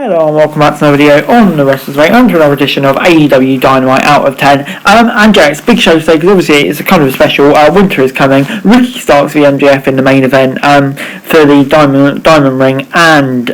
Hello and welcome back to another video on the Wrestlers Way, on to another edition of AEW Dynamite Out of 10. And yeah, it's a big show today because obviously it's a kind of a special. Winter is coming. Ricky Starks v MJF in the main event for the Diamond Ring and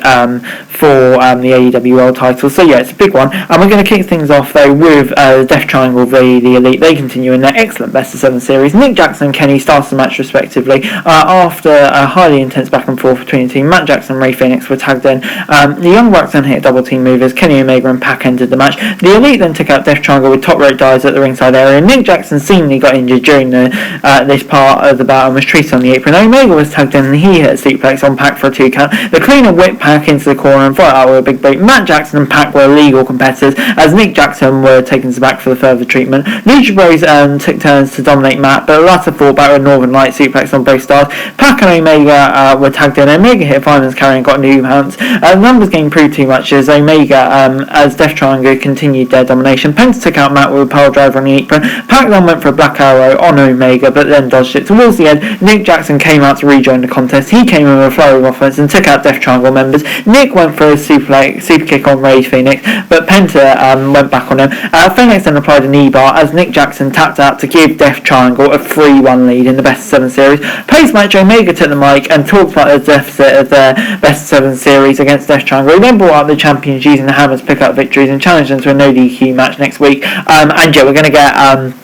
for the AEW World title. So yeah, it's a big one. And we're going to kick things off though with Death Triangle v the Elite. They continue in their excellent Best of 7 series. Nick Jackson and Kenny started the match respectively after a highly intense back and forth between the team. Matt Jackson and Ray Phoenix were tagged in. The Young Bucks then hit a double team move as Kenny Omega and Pac entered the match. The Elite then took out Death Triangle with top rope dives at the ringside area. Nick Jackson seemingly got injured during this part of the battle and was treated on the apron. Omega was tagged in and he hit a suplex on Pac for a 2 count. The cleaner whipped Pac into the corner and fought out with a big boot. Matt Jackson and Pac were legal competitors as Nick Jackson were taken to back for the further treatment. Lucha Bros took turns to dominate Matt, but the latter fought back with Northern Light suplex on both stars. Pac and Omega were tagged in. Omega hit a fireman's carry and got a new bounce. Numbers game proved too much as Omega, as Death Triangle continued their domination. Penta took out Matt with a power driver on the apron. Pac then went for a black arrow on Omega, but then dodged it. Towards the end, Nick Jackson came out to rejoin the contest. He came in with a flurry of offense and took out Death Triangle members. Nick went for a super kick on Ray Phoenix, but Penta went back on him. Phoenix then applied a knee bar as Nick Jackson tapped out to give Death Triangle a 3-1 lead in the Best of 7 series. Post-match, Omega took the mic and talked about the deficit of their Best of 7 series against Death Triangle. He then brought out the champions using the hammers to pick up victories and challenged them to a no DQ match next week. And yeah, we're going to get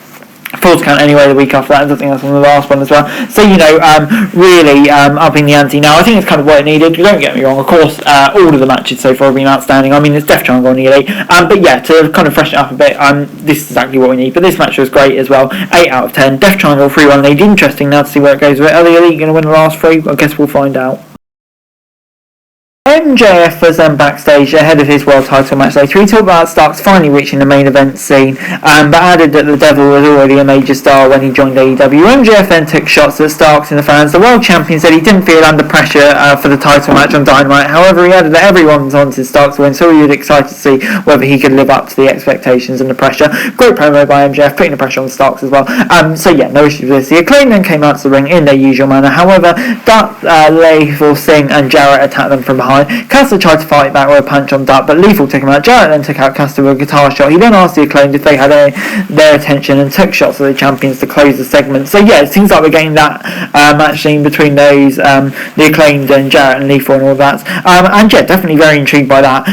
Falls count anyway the week after that. I don't think that's on the last one as well. So, really upping the ante now. I think it's kind of what it needed. Don't get me wrong, of course, all of the matches so far have been outstanding. I mean, it's Death Triangle on the Elite. But yeah, to kind of freshen it up a bit, this is exactly what we need. But this match was great as well. 8 out of 10. Death Triangle 3-1 lead. Interesting now to see where it goes with it. Are the Elite going to win the last 3? I guess we'll find out. MJF was then backstage ahead of his world title match later. He talked about Starks finally reaching the main event scene, but added that the Devil was already a major star when he joined AEW. MJF then took shots at Starks and the fans. The world champion said he didn't feel under pressure for the title match on Dynamite. However, he added that everyone wanted Starks to win, so he was excited to see whether he could live up to the expectations and the pressure. Great promo by MJF, putting the pressure on Starks as well. So yeah, no issues with this. The Acclaim then came out to the ring in their usual manner. However, Dutt, Lethal, Singh and Jarrett attacked them from behind. Caster tried to fight back with a punch on Dutt, but Lethal took him out. Jarrett then took out Caster with a guitar shot. He then asked the Acclaimed if they had their attention and took shots at the champions to close the segment. So yeah, it seems like we're getting that match scene between those, the Acclaimed and Jarrett and Lethal and all that. And yeah, definitely very intrigued by that.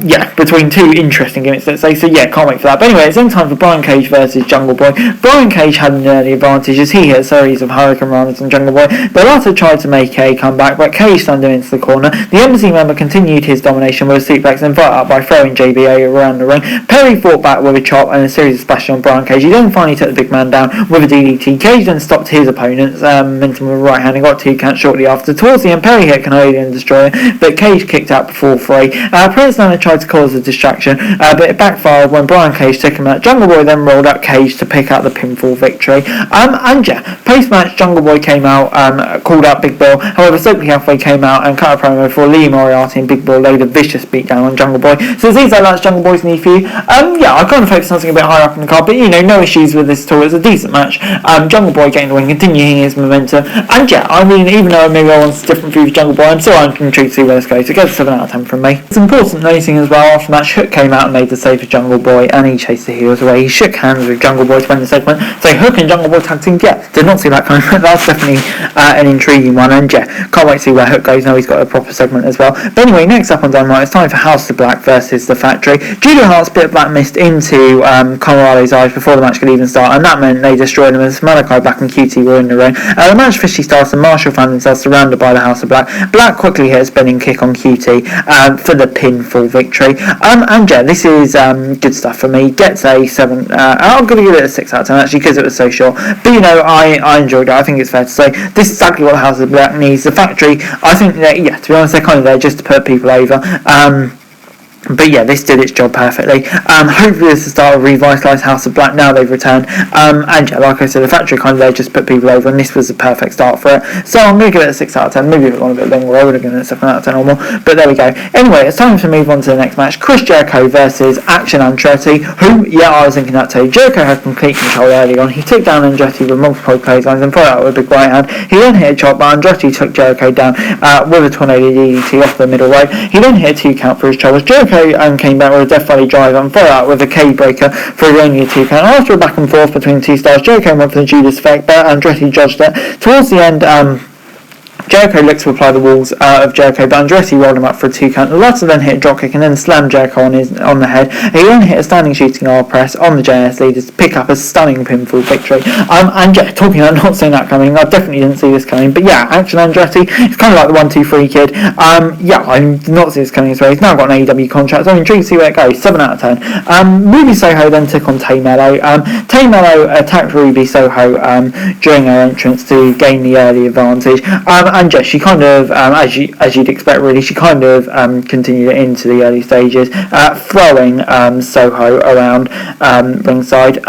Yeah, between two interesting gimmicks, let's say. So yeah, can't wait for that. But anyway, it's in time for Brian Cage versus Jungle Boy. Brian Cage had an early advantage as he hit a series of Hurricane Runners on Jungle Boy. The latter tried to make a comeback, but Cage slammed him into the corner. The Embassy member continued his domination with a suplex and fought out by throwing JBA around the ring. Perry fought back with a chop and a series of splashes on Brian Cage. He then finally took the big man down with a DDT. Cage then stopped his opponent's momentum with a right hand and got 2 counts shortly after. Towards the end, Perry hit Canadian Destroyer, but Cage kicked out before 3. Prince Nana tried to cause a distraction, but it backfired when Brian Cage took him out. Jungle Boy then rolled up Cage to pick out the pinfall victory. And yeah, post-match, Jungle Boy came out, called out Big Bill. However, Stokely Halfway came out and cut a promo for Lee Moriarty and Big Bill laid a vicious beatdown on Jungle Boy. So it seems like that's Jungle Boy's knee for you. Yeah, I kind of focused on something a bit higher up in the card, but no issues with this at all. It's a decent match. Jungle Boy getting the win, continuing his momentum. And yeah, I mean, even though maybe I want a different view of Jungle Boy, I'm still intrigued to see where this goes. So it gets a 7 out of 10 from me. It's important noticing as well, after the match, Hook came out and made the save for Jungle Boy, and he chased the heels away. He shook hands with Jungle Boy to win the segment. So Hook and Jungle Boy tag team, yeah, did not see that coming. That's definitely an intriguing one, and yeah, can't wait to see where Hook goes. Now he's got a proper segment as well. But anyway, next up on Dynamite, it's time for House of Black versus The Factory. Julia Hart spit Black Mist into Colorado's eyes before the match could even start, and that meant they destroyed him as Malachi Black and QT were in the ring. The match officially starts and Marshall found themselves surrounded by the House of Black. Black quickly hit a spinning kick on QT for the pinfall victory. And yeah, this is good stuff for me. Gets a 7. I'm going to give it a 6 out of 10 actually because it was so short. But I enjoyed it. I think it's fair to say this is exactly what the House of Black needs. The Factory, I think that, yeah, to be honest, they're kind of there just to put people over. But yeah, this did its job perfectly. Hopefully this is the start of revitalised House of Black now they've returned. And yeah, like I said, the factory kind of there just put people over, and this was the perfect start for it. So I'm going to give it a 6 out of 10. Maybe if it went a bit longer, I would have given it a 7 out of 10 or more. But there we go. Anyway, it's time to move on to the next match. Chris Jericho versus Action Andretti, who, yeah, I was thinking that too. Jericho had complete control early on. He took down Andretti with multiple clotheslines and followed out with a big right hand. He then hit a chop, but Andretti took Jericho down with a tornado DDT off the middle rope. He then hit a 2 count for his troubles. Jericho came back with a Death Valley drive and followed out with a K breaker for only a 2 count. After a back and forth between the two stars, Jericho went for the Judas effect, but Andretti dodged it. Towards the end, Jericho looked to apply the walls of Jericho, but Andretti rolled him up for a 2 count. The latter then hit a dropkick and then slammed Jericho on the head. He then hit a standing shooting R press on the JS leaders to pick up a stunning pinfall victory. And yeah, talking about not seeing that coming, I definitely didn't see this coming. But yeah, Action Andretti, it's kind of like the 1-2-3 kid. Yeah, I did not see this coming as well. He's now got an AEW contract, so I'm intrigued to see where it goes. 7 out of 10. Ruby Soho then took on Tay Mello. Tay Mello attacked Ruby Soho during her entrance to gain the early advantage. And yeah, she kind of, as you'd expect really, she kind of continued it into the early stages, throwing Soho around ringside.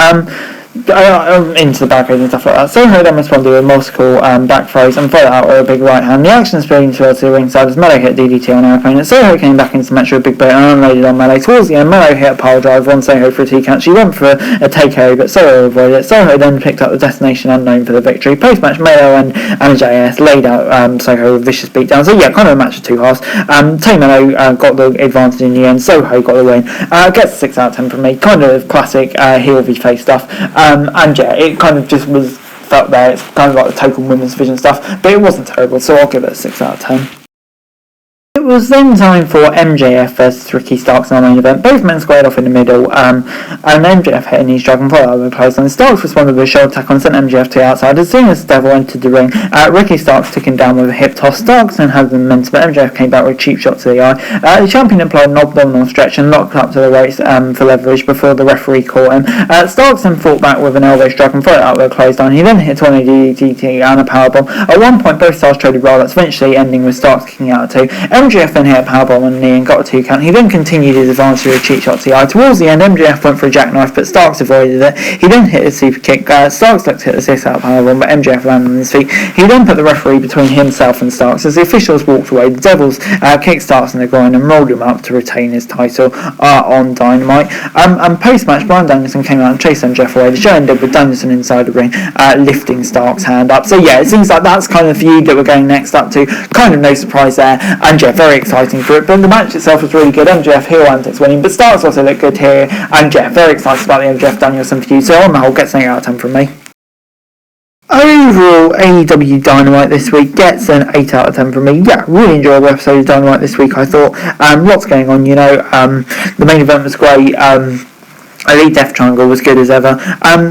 Into the barricades and stuff like that. Soho then responded with multiple back throws and followed out with a big right hand. The action spilling towards the ringside as Mello hit DDT on her opponent. Soho came back into the match with a big boot and unloaded on Mello. Towards the end, Mello hit a pile driver on Soho for a 2 count. She went for a takeover, but Soho avoided it. Soho then picked up the Destination Unknown for the victory. Post-match, Mello and JS laid out Soho with vicious beatdown. So yeah, kind of a match of 2 halves. Tay Mello got the advantage in the end. Soho got the win. Gets a 6 out of 10 from me. Kind of classic heel v face stuff. And yeah, it kind of just felt there. It's kind of like the total women's division stuff, but it wasn't terrible, so I'll give it a 6 out of 10. It was then time for MJF versus Ricky Starks in our main event. Both men squared off in the middle, and MJF hit a knee strike and followed out with a clothesline. Starks responded with a shoulder tackle and sent MJF to the outside. As soon as the Devil entered the ring, Ricky Starks took him down with a hip toss. Starks then had the momentum, but MJF came back with a cheap shot to the eye. The champion applied an abdominal stretch and locked up to the ropes for leverage before the referee caught him. Starks then fought back with an elbow strike and followed out with a clothesline. He then hit a tornado DDT and a powerbomb. At one point, both stars traded roll-ups, eventually ending with Starks kicking out at 2. MJF then hit a powerbomb on the knee and got a 2 count. He then continued his advance with a cheap shot to the eye. Towards the end, MJF went for a jackknife, but Starks avoided it. He then hit a super kick. Starks looked to hit the 6 out powerbomb, but MJF landed on his feet. He then put the referee between himself and Starks. As the officials walked away, the Devils kicked Starks in the groin and rolled him up to retain his title on Dynamite. And post-match, Bryan Danielson came out and chased MJF away. The show ended with Danielson inside the ring, lifting Starks' hand up. So yeah, it seems like that's kind of the feud that we're going next up to. Kind of no surprise there. And yeah, very exciting for it. But the match itself was really good. MJF heel antics winning, but Starks also looked good here. And yeah, very excited about the MJF Danielson feud. So on the whole, gets an 8 out of 10 from me. Overall, AEW Dynamite this week gets an 8 out of 10 from me. Yeah, really enjoyable episode of Dynamite this week, I thought. Lots going on, you know. The main event was great. Elite Death Triangle was good as ever.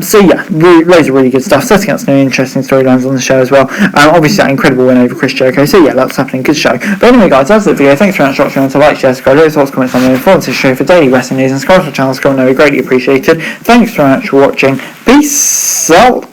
So yeah, loads of really good stuff. Setting up some interesting storylines on the show as well. Obviously that incredible win over Chris Jericho. So yeah, that's happening. Good show. But anyway guys, that's the video. Thanks very much for watching. To like, share, subscribe, leave thoughts, comments on the informative show for daily wrestling news and subscribe to the channel. We greatly appreciated. Thanks very much for watching. Peace out.